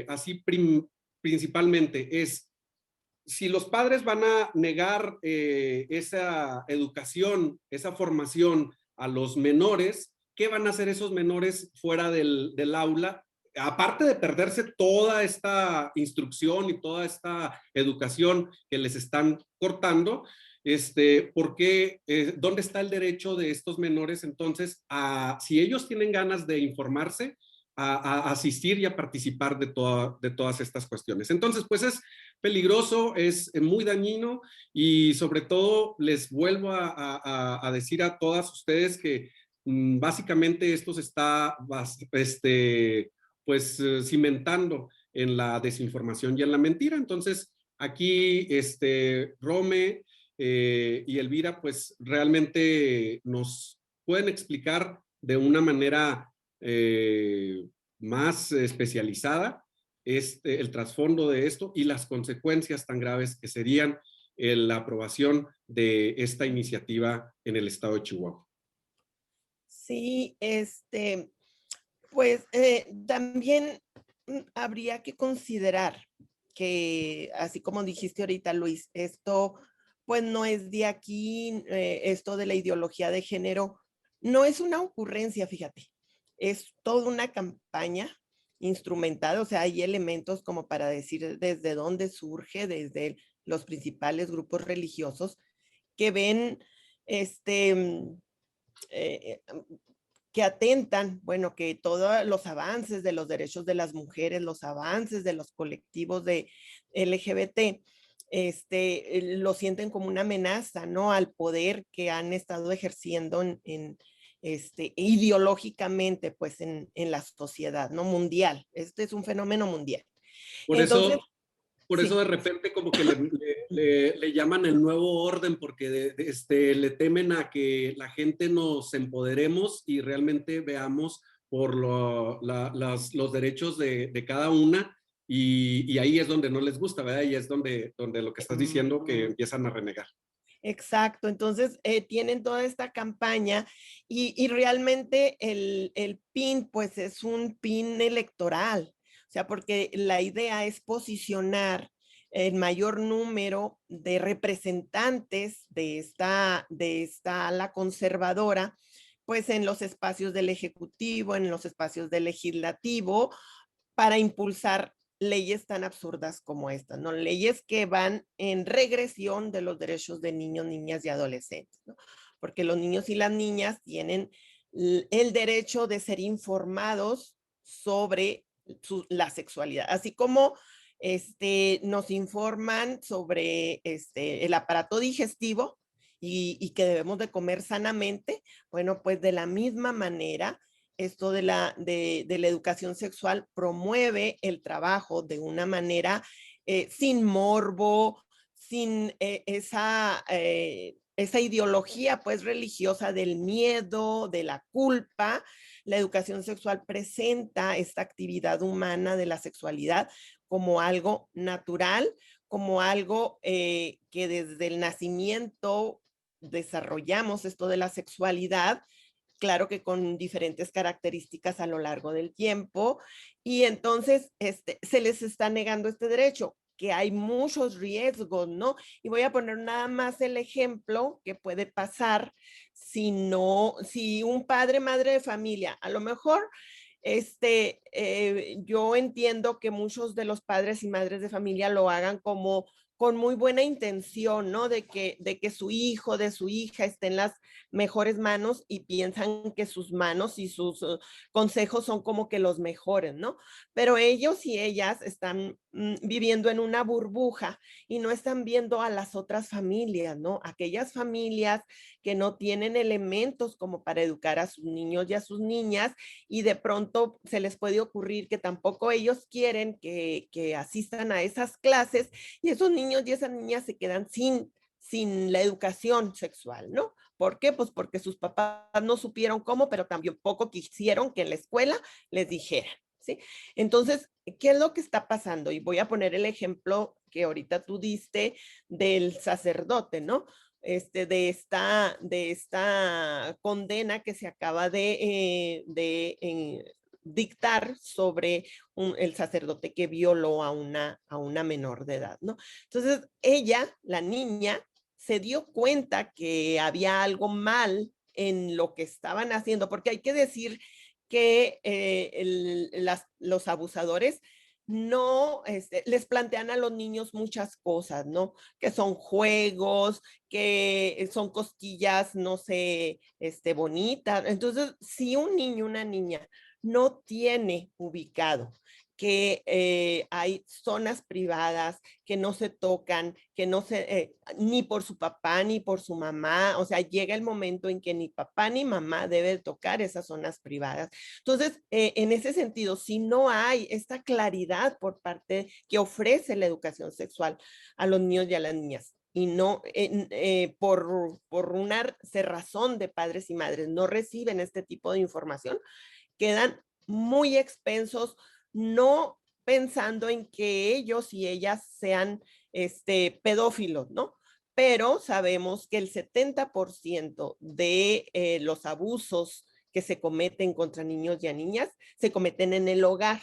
así principalmente es, si los padres van a negar esa educación, esa formación a los menores, ¿qué van a hacer esos menores fuera del aula? Aparte de perderse toda esta instrucción y toda esta educación que les están cortando, ¿dónde está el derecho de estos menores entonces si ellos tienen ganas de informarse, a asistir y a participar de todas estas cuestiones? Entonces, pues es peligroso, es muy dañino, y sobre todo les vuelvo a decir a todas ustedes que básicamente esto se está cimentando en la desinformación y en la mentira. Entonces, aquí Rome y Elvira pues realmente nos pueden explicar de una manera más especializada el trasfondo de esto y las consecuencias tan graves que serían la aprobación de esta iniciativa en el estado de Chihuahua. Sí, pues también habría que considerar que, así como dijiste ahorita, Luis, esto pues no es de aquí, esto de la ideología de género, no es una ocurrencia, fíjate, es toda una campaña instrumentada, o sea, hay elementos como para decir desde dónde surge, desde los principales grupos religiosos que ven este, eh, que atentan, bueno, que todos los avances de los derechos de las mujeres, los avances de los colectivos de LGBT, lo sienten como una amenaza, ¿no? Al poder que han estado ejerciendo ideológicamente, pues, en la sociedad, ¿no? Mundial. Este es un fenómeno mundial. Por Entonces, eso, por eso sí. de repente como que le llaman el nuevo orden, porque le temen a que la gente nos empoderemos y realmente veamos por los derechos de cada una, y ahí es donde no les gusta, ¿verdad? Y es donde lo que estás diciendo, que empiezan a renegar. Exacto, entonces tienen toda esta campaña y realmente el PIN pues es un PIN electoral, o sea, porque la idea es posicionar el mayor número de representantes de esta ala conservadora, pues en los espacios del Ejecutivo, en los espacios del Legislativo, para impulsar leyes tan absurdas como esta, ¿no? Leyes que van en regresión de los derechos de niños, niñas y adolescentes, ¿no? Porque los niños y las niñas tienen el derecho de ser informados sobre la sexualidad, así como nos informan sobre el aparato digestivo y que debemos de comer sanamente. Bueno, pues de la misma manera esto de la educación sexual promueve el trabajo de una manera sin morbo, sin esa ideología pues religiosa del miedo, de la culpa. La educación sexual presenta esta actividad humana de la sexualidad como algo natural, como algo que desde el nacimiento desarrollamos esto de la sexualidad, claro que con diferentes características a lo largo del tiempo, y entonces se les está negando este derecho, que hay muchos riesgos, ¿no? Y voy a poner nada más el ejemplo que puede pasar si un padre, madre de familia, a lo mejor yo entiendo que muchos de los padres y madres de familia lo hagan como con muy buena intención, ¿no? De que su hijo, de su hija esté en las mejores manos y piensan que sus manos y sus consejos son como que los mejores, ¿no? Pero ellos y ellas están viviendo en una burbuja y no están viendo a las otras familias, ¿no? Aquellas familias que no tienen elementos como para educar a sus niños y a sus niñas, y de pronto se les puede ocurrir que tampoco ellos quieren que asistan a esas clases, y esos niños y esas niñas se quedan sin la educación sexual, ¿no? ¿Por qué? Pues porque sus papás no supieron cómo, pero también poco quisieron que en la escuela les dijeran, ¿sí? Entonces, ¿qué es lo que está pasando? Y voy a poner el ejemplo que ahorita tú diste del sacerdote, ¿no? De esta condena que se acaba de dictar sobre el sacerdote que violó a una menor de edad, ¿no? Entonces, ella, la niña, se dio cuenta que había algo mal en lo que estaban haciendo, porque hay que decir que los abusadores no les plantean a los niños muchas cosas, ¿no? Que son juegos, que son cosquillas, no sé, bonitas. Entonces, si un niño, una niña no tiene ubicado que hay zonas privadas que no se tocan, que no ni por su papá ni por su mamá, o sea, llega el momento en que ni papá ni mamá debe tocar esas zonas privadas. Entonces, en ese sentido, si no hay esta claridad por parte que ofrece la educación sexual a los niños y a las niñas, y no por una cerrazón de padres y madres no reciben este tipo de información, quedan muy expensos, no pensando en que ellos y ellas sean pedófilos, ¿no? Pero sabemos que el 70% de los abusos que se cometen contra niños y a niñas se cometen en el hogar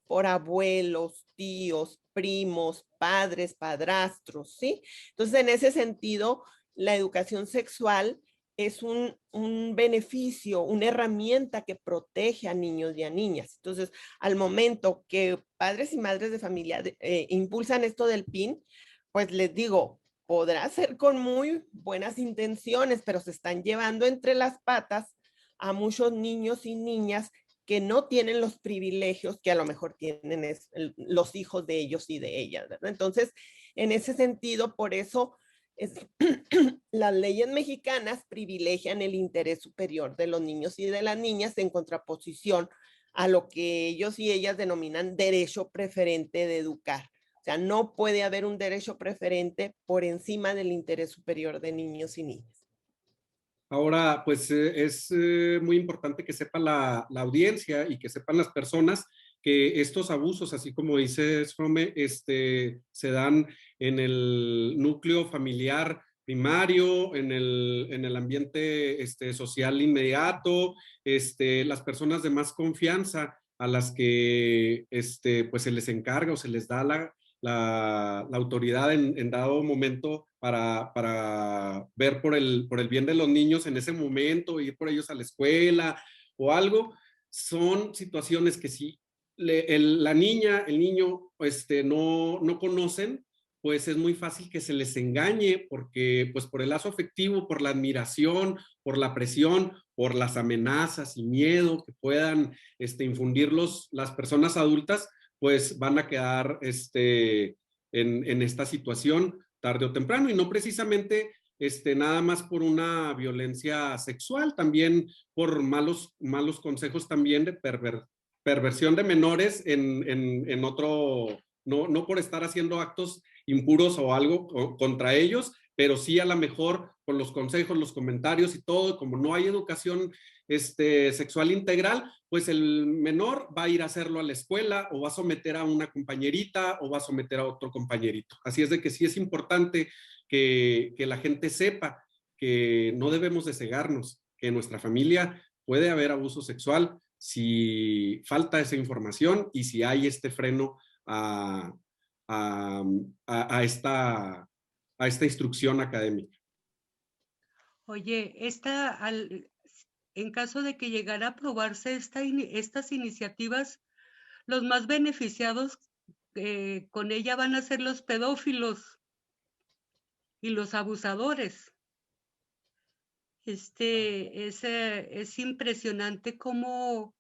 por abuelos, tíos, primos, padres, padrastros, ¿sí? Entonces, en ese sentido, la educación sexual es un beneficio, una herramienta que protege a niños y a niñas. Entonces, al momento que padres y madres de familia impulsan esto del PIN, pues les digo, podrá ser con muy buenas intenciones, pero se están llevando entre las patas a muchos niños y niñas que no tienen los privilegios que a lo mejor tienen los hijos de ellos y de ellas, ¿verdad? Entonces, en ese sentido, por eso las leyes mexicanas privilegian el interés superior de los niños y de las niñas en contraposición a lo que ellos y ellas denominan derecho preferente de educar. O sea, no puede haber un derecho preferente por encima del interés superior de niños y niñas. Ahora, pues es muy importante que sepa la audiencia y que sepan las personas que estos abusos, así como dice Frome, se dan en el núcleo familiar primario, en el ambiente social inmediato, las personas de más confianza a las que pues se les encarga o se les da la autoridad en dado momento para ver por el bien de los niños en ese momento, ir por ellos a la escuela o algo, son situaciones que si la niña, el niño, no conocen, pues es muy fácil que se les engañe porque, pues por el lazo afectivo, por la admiración, por la presión, por las amenazas y miedo que puedan infundir las personas adultas, pues van a quedar en esta situación tarde o temprano y no precisamente nada más por una violencia sexual, también por malos consejos también de perversión de menores en otro, no por estar haciendo actos impuros o algo contra ellos, pero sí a lo mejor con los consejos, los comentarios y todo, como no hay educación sexual integral, pues el menor va a ir a hacerlo a la escuela o va a someter a una compañerita o va a someter a otro compañerito. Así es de que sí es importante que la gente sepa que no debemos de cegarnos, que en nuestra familia puede haber abuso sexual si falta esa información y si hay este freno a, a, a esta instrucción académica. Oye, en caso de que llegara a aprobarse estas iniciativas, los más beneficiados con ella van a ser los pedófilos y los abusadores. Es impresionante cómo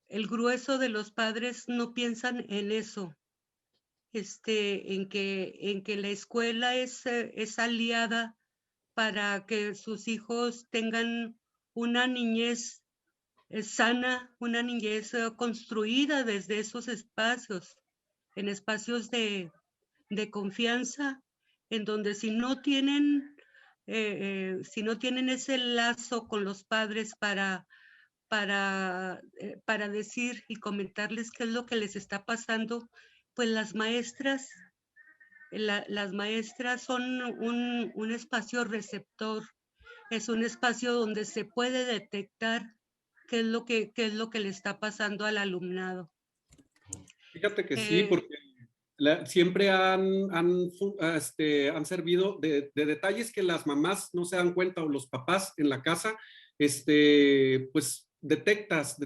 el grueso de los padres no piensan en eso, en que la escuela es aliada para que sus hijos tengan una niñez sana, una niñez construida desde esos espacios, en espacios de confianza, en donde si no tienen ese lazo con los padres para decir y comentarles qué es lo que les está pasando, pues las maestras son un espacio receptor, es un espacio donde se puede detectar qué es lo que le está pasando al alumnado. Fíjate que sí, porque siempre han servido de detalles que las mamás no se dan cuenta o los papás en la casa, pues detectas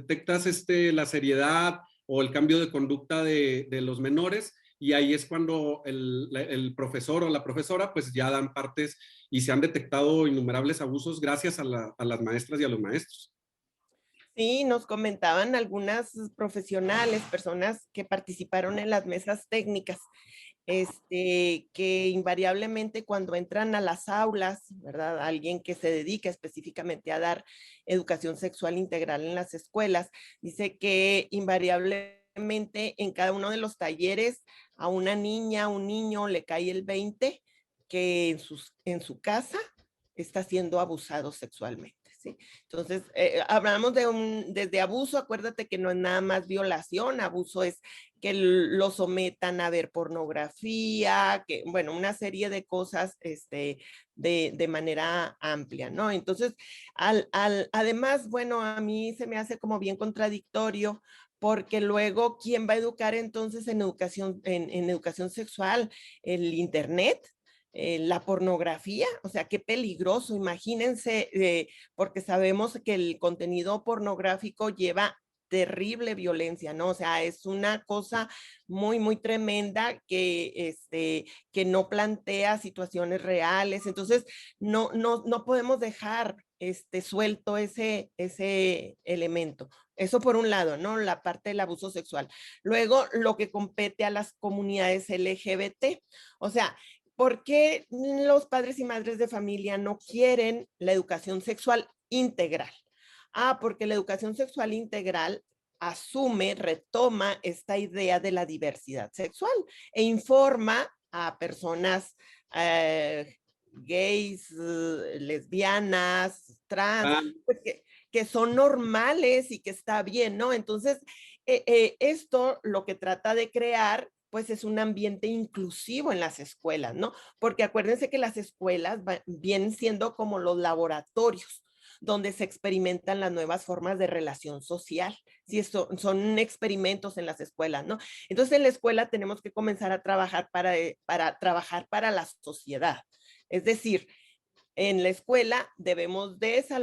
la seriedad o el cambio de conducta de los menores y ahí es cuando el profesor o la profesora pues ya dan partes y se han detectado innumerables abusos gracias a las maestras y a los maestros. Sí, nos comentaban algunas profesionales, personas que participaron en las mesas técnicas, que invariablemente cuando entran a las aulas, ¿verdad? Alguien que se dedica específicamente a dar educación sexual integral en las escuelas, dice que invariablemente en cada uno de los talleres a una niña, a un niño le cae el 20 que en su casa está siendo abusado sexualmente. ¿sí? Entonces, hablamos desde abuso, acuérdate que no es nada más violación, abuso es que lo sometan a ver pornografía, que, bueno, una serie de cosas de manera amplia, ¿no? Entonces, además, bueno, a mí se me hace como bien contradictorio porque luego, ¿quién va a educar entonces en educación sexual? ¿El internet? La pornografía, o sea, qué peligroso, imagínense, porque sabemos que el contenido pornográfico lleva terrible violencia, ¿no? O sea, es una cosa muy, muy tremenda que no plantea situaciones reales. Entonces, no podemos dejar suelto ese elemento. Eso por un lado, ¿no? La parte del abuso sexual. Luego, lo que compete a las comunidades LGBT. O sea, ¿por qué los padres y madres de familia no quieren la educación sexual integral? Porque la educación sexual integral asume, retoma esta idea de la diversidad sexual e informa a personas gays, lesbianas, trans, Ah, pues que son normales y que está bien, ¿no? Entonces, esto lo que trata de crear pues es un ambiente inclusivo en las escuelas, ¿no? Porque acuérdense que las escuelas vienen siendo como los laboratorios donde se experimentan las nuevas formas de relación social. Sí, son experimentos en las escuelas, ¿no? Entonces en la escuela tenemos que comenzar a trabajar para trabajar para la sociedad. Es decir, en la escuela debemos de